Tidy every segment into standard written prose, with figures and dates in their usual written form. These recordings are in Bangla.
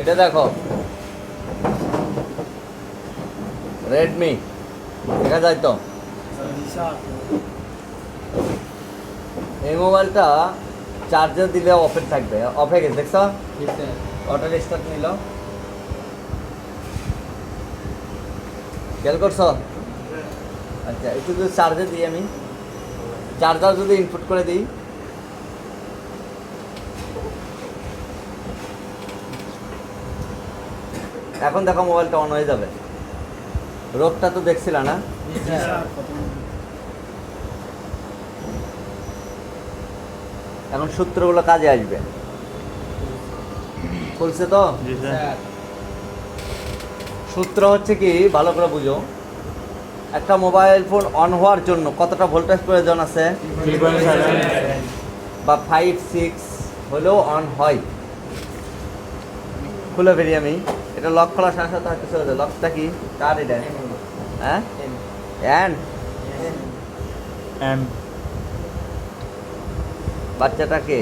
এটা দেখো রেডমি, দেখা যায় তো। এই মোবাইলটা চার্জার দিলে অফে থাকবে, অফ হয়ে গেছে দেখছো, অটো স্টার্ট নিল, খেয়াল করছো? আচ্ছা একটু যদি চার্জে দিই, আমি চার্জার যদি ইনপুট করে দিই, এখন দেখো মোবাইলটা অন হয়ে যাবে। রোগটা তো দেখছিল না? এখন সূত্রগুলো কাজে আসবে। খুলছে তো? সূত্র হচ্ছে কি, ভালো করে বুঝো। একটা মোবাইল ফোন অন হওয়ার জন্য কতটা ভোল্টেজ প্রয়োজন আছে? বা 5-6 হলেও অন হয়। খুলে ফেরি আমি, এটা লক খোলার সাথে সাথে হয়তো চলে যায়। লকটা কি কার? এটা হ্যাঁ এন বাচ্চাটাকে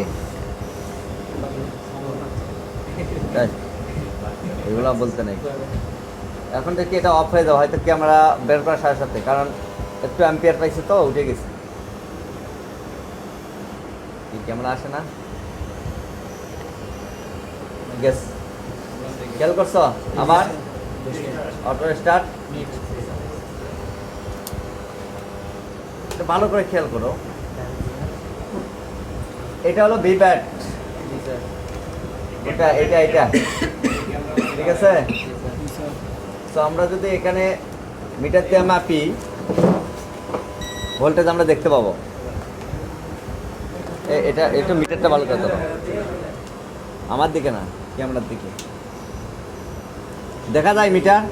এগুলো বলতে নেই। এখন থেকে এটা অফ হয়ে যাবে, হয়তো ক্যামেরা বের করার সাথে সাথে, কারণ একটু অ্যাম্পিয়ার পাইছে তো উঠে গেছে। কি ক্যামেরা আসে না? গেস খেয়াল করছো? আবার অটো স্টার্ট, ভালো করে খেয়াল করো। এটা হলো ভি ব্যাট, এটা এটা এটা ঠিক আছে। তো আমরা যদি এখানে মিটার দিয়ে মাপি, ভোল্টেজ আমরা দেখতে পাবো। এটা একটু মিটারটা ভালো করে দেবো, আমার দিকে না, ক্যামেরার দিকে দেখা যায় মিটার।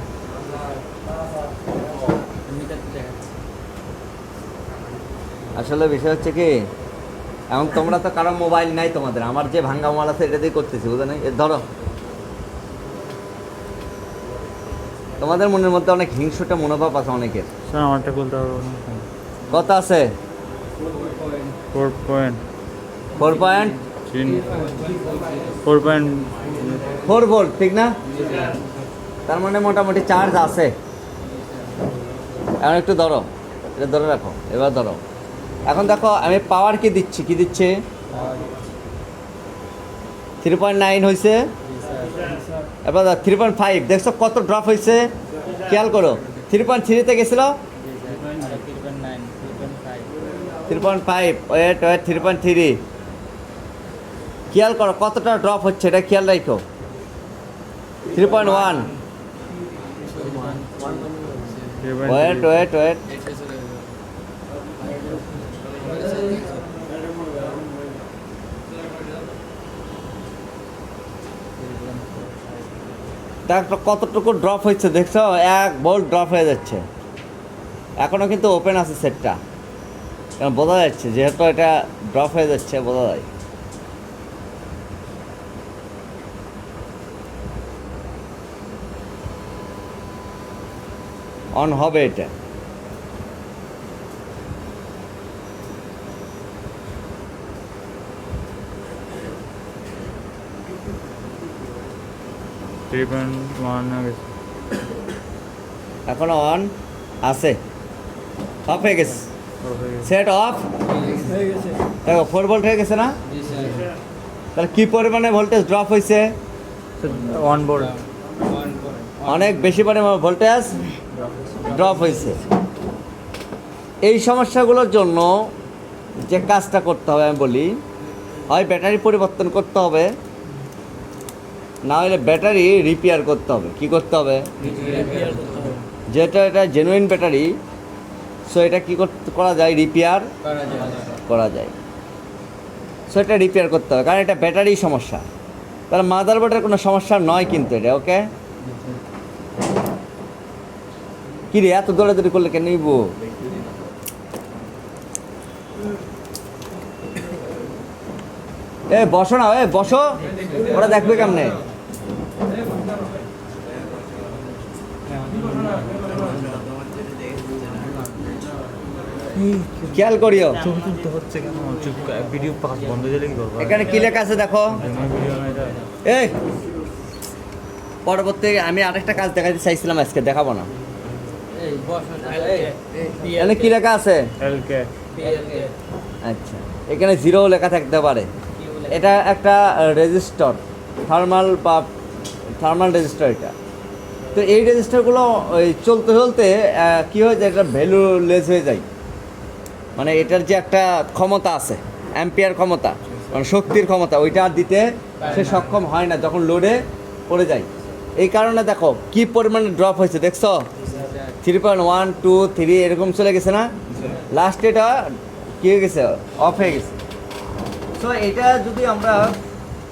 আসলে বিষয় হচ্ছে কি, এখন তোমরা তো কারো মোবাইল নাই তোমাদের, আমার যে ভাঙ্গা মোবাইল আছে এটা দিয়ে করতেছি, বুঝো না? ধরো তোমাদের মনের মধ্যে অনেক হিংসুটা মনোভাব আছে অনেকের। আমারটা বলতে পারবো না। কত আছে? 4.4 ভোল্ট, ঠিক না? তার মানে মোটামুটি চার্জ আছে। এখন একটু ধরো, এটা ধরে রাখো, এবার ধরো। এখন দেখো আমি পাওয়ার কি দিচ্ছি, কি দিচ্ছে? 3.9 হয়েছে। এবার 3.5 দেখছো কত ড্রপ হয়েছে? খেয়াল করো, 3.3-তে গেছিল, 3.5 ওয়েট 3.3। খেয়াল করো কতটা ড্রপ হচ্ছে, এটা খেয়াল রাখো। 3.1 ওয়েট তারপর কতটুকু ড্রপ হচ্ছে দেখছো? 1 ভোল্ট ড্রপ হয়ে যাচ্ছে। এখনও কিন্তু ওপেন আছে সেটটা, কারণ বোঝা যাচ্ছে যেহেতু এটা ড্রপ হয়ে যাচ্ছে, বোঝা যায়। অন হবে এটা। এখনো অন আছে, অফ হয়ে গেছে, সেট অফ দেখো 4 ভোল্ট হয়ে গেছে না? তাহলে কি পরিমাণে ভোল্টেজ ড্রপ হয়েছে? 1 ভোল্ট, অনেক বেশি পরিমাণে ভোল্টেজ ড্রপ হয়েছে। এই সমস্যাগুলোর জন্য যে কাজটা করতে হবে আমি বলি, হয় ব্যাটারি পরিবর্তন করতে হবে, না হলে ব্যাটারি রিপেয়ার করতে হবে। কি করতে হবে? যেটা এটা জেনুইন ব্যাটারি, সো এটা কী করা যায়? রিপেয়ার করা যায়। সো এটা রিপেয়ার করতে হবে, কারণ এটা ব্যাটারি সমস্যা। তাহলে মাদারবোর্ডের কোনো সমস্যা নয় কিন্তু এটা। ওকে, কী রে এত দৌড়াদৌড়ি করলে কেন নিব? এ বসো না, এ বসো, ওরা দেখবে কেমনে? খেয়াল করিও ভিডিও বন্ধ দিলে কি করবো? এখানে কি লেখা আছে দেখো। এই পরবর্তী আমি আরেকটা কাজ দেখাতে চাইছিলাম, আজকে দেখাবো না। এখানে কি লেখা আছে? এলকে আচ্ছা, এখানে জিরো লেখা থাকতে পারে। এটা একটা রেজিস্টার, থার্মাল রেজিস্টার এটা। তো এই রেজিস্টারগুলো ওই চলতে চলতে কী হয়ে যায়, এটা ভ্যালুলেস হয়ে যায়। মানে এটার যে একটা ক্ষমতা আছে, অ্যাম্পিয়ার ক্ষমতা, মানে শক্তির ক্ষমতা, ওইটা আর দিতে সে সক্ষম হয় না যখন লোডে পড়ে যায়। এই কারণে দেখো কি পরিমাণে ড্রপ হয়েছে, দেখছো 3.1 2 3 এরকম চলে গেছে না, লাস্ট এটা কী হয়ে গেছে, অফ হয়ে গেছে। সো এটা যদি আমরা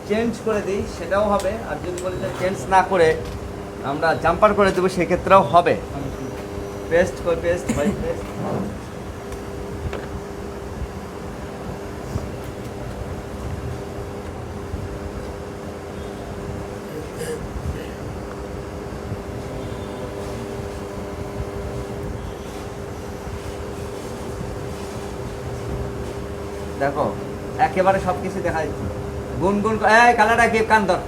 চেঞ্জ করে দিই সেটাও হবে, আর যদি বলি যে চেঞ্জ না করে আমরা জাম্পার করে দেবো সেক্ষেত্রেও হবে। পেস্ট করে পেস্ট ভাই পেস্ট। দেখো একেবারে সব কিছু দেখা যাচ্ছে। গুনগুন এই কালারটা কি কান ধর।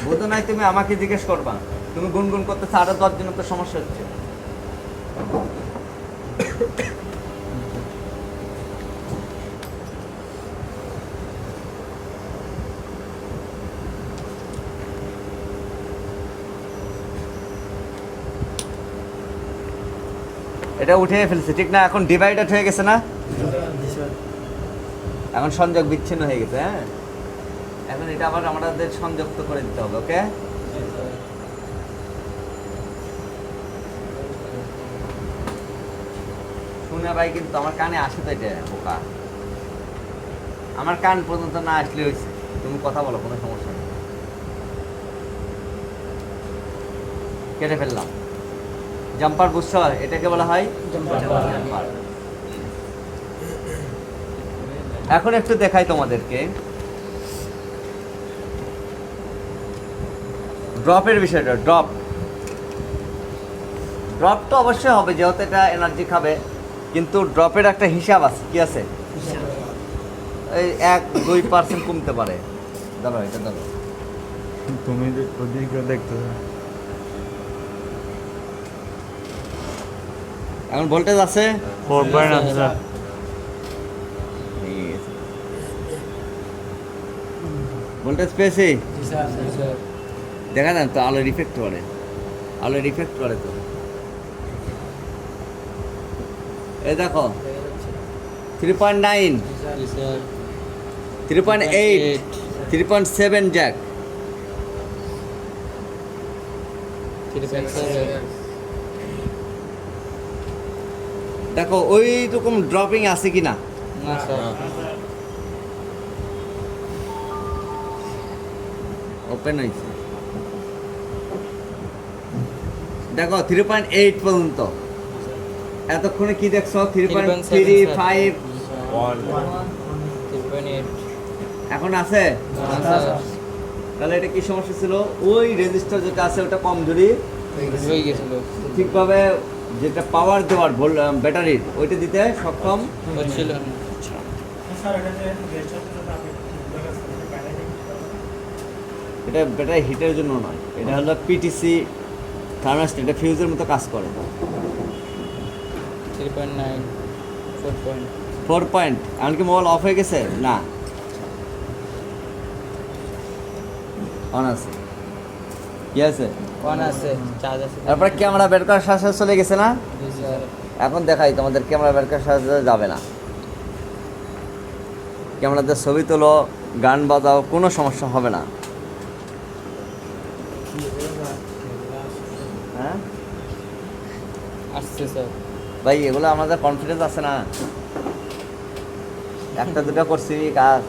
বুঝো নাই তুমি আমাকে জিজ্ঞেস করবা, তুমি গুনগুন করতেছো, আরো 10 জনের তো সমস্যা হচ্ছে। এটা উঠে ফেলছে ঠিক না, এখন ডিভাইডেড হয়ে গেছে না, এখন সংযোগ বিচ্ছিন্ন হয়ে গেছে। হ্যাঁ, এখন এটা আবার আমাদের সংযুক্ত করে দিতে হবে। ওকে, শুনে ভাই, কিন্তু আমার কানে আসে তো, এটা বোকা, আমার কান পর্যন্ত না আসলে হয়েছে। তুমি কথা বলো, কোনো সমস্যা নেই। কেটে ফেললাম। জাম্পার বুঝছো, এটাকে বলা হয় জাম্পার। এখন একটু দেখাই তোমাদেরকে ড্রপের বিষয়টা। ড্রপ তো অবশ্যই হবে, যেহেতু এটা এনার্জি খাবে, কিন্তু ড্রপের একটা হিসাব আছে। কি আছে? এই 1-2% কমতে পারে। ধরো এটা ধরো, তুমি ওদিকে দেখতে এখন ভোল্টেজ আছে 4 আছে স্যার। ভোল্টেজ পেয়েছি, দেখা যান তো, আলোর ইফেক্ট করে, আলোর ইফেক্ট করে তো। এই দেখো 3.9 3.8 3.7 জ্যাক। দেখো ওই রকম ড্রপিং আছে কিনা। ওপেন হয়েছে, দেখো 3.8 পর্যন্ত। এতক্ষণে কি দেখছো? 3.35 এখন আছে। তাহলে এটা কি সমস্যা ছিল? ওই রেজিস্টার যেটা আছে ওটা কমজোরি হয়ে গেছিল, ঠিকভাবে যেটা পাওয়ার দেওয়ার ব্যাটারির ওইটা দিতে সক্ষম হচ্ছিল না। এটা ব্যাটারি হিটের জন্য নয়, এটা হলো পিটিসি থার্মাস্ট্যাট, এটা ফিউজের মতো কাজ করে। 3.9 4 পয়েন্ট। এমনকি মোবাইল অফ হয়ে গেছে না, অন আছে। কি আছে? অন আছে, চার্জ আছে। তারপরে ক্যামেরা বের করার সাথে সাথে চলে গেছে না। এখন দেখাই তোমাদের, ক্যামেরা বের করার সাথে সাথে যাবে না। ক্যামেরাতে ছবি তোলো, গান বাজাও, কোনো সমস্যা হবে না। হ্যাঁ আসছে স্যার। ভাই, এগুলো আমাদের কনফিডেন্স আছে না, একটা দুটো করছি কাজ।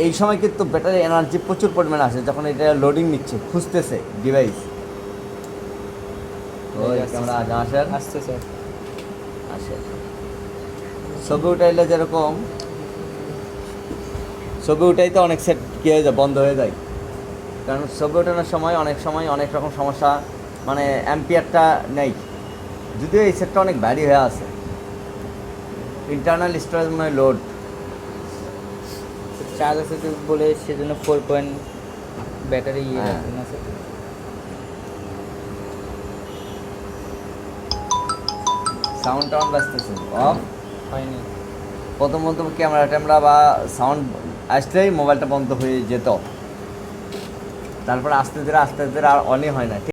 এই সময় কিন্তু ব্যাটারি এনার্জি প্রচুর পরিমাণে আসে যখন এটা লোডিং নিচ্ছে, খুঁজতেছে ডিভাইস। ওই ক্যামেরা আসেন, আসছে স্যার, আসে। ছবি উঠাইলে যেরকম, ছবি উঠাইতে অনেক সেট কী হয়ে যায়, বন্ধ হয়ে যায়। কারণ ছবি ওঠানোর সময় অনেক রকম সমস্যা, মানে অ্যাম্পিয়ারটা নেই, যদিও এই সেটটা অনেক ভারী হয়ে আছে। ইন্টারনাল স্টোরেজ মানে লোড। চার্জ আছে তো বলে সেজন্য 4 পয়েন্ট ব্যাটারি ইয়ে হ্যাঁ। রাখবেন আছে। সাউন্ড টাউন্ড বাজতেছে অফ। হয়নি। প্রথমত ক্যামেরা ট্যামেরা বা সাউন্ড আসলেই মোবাইলটা বন্ধ হয়ে যেত, তারপর আস্তে ধীরে আর অনই হয় না।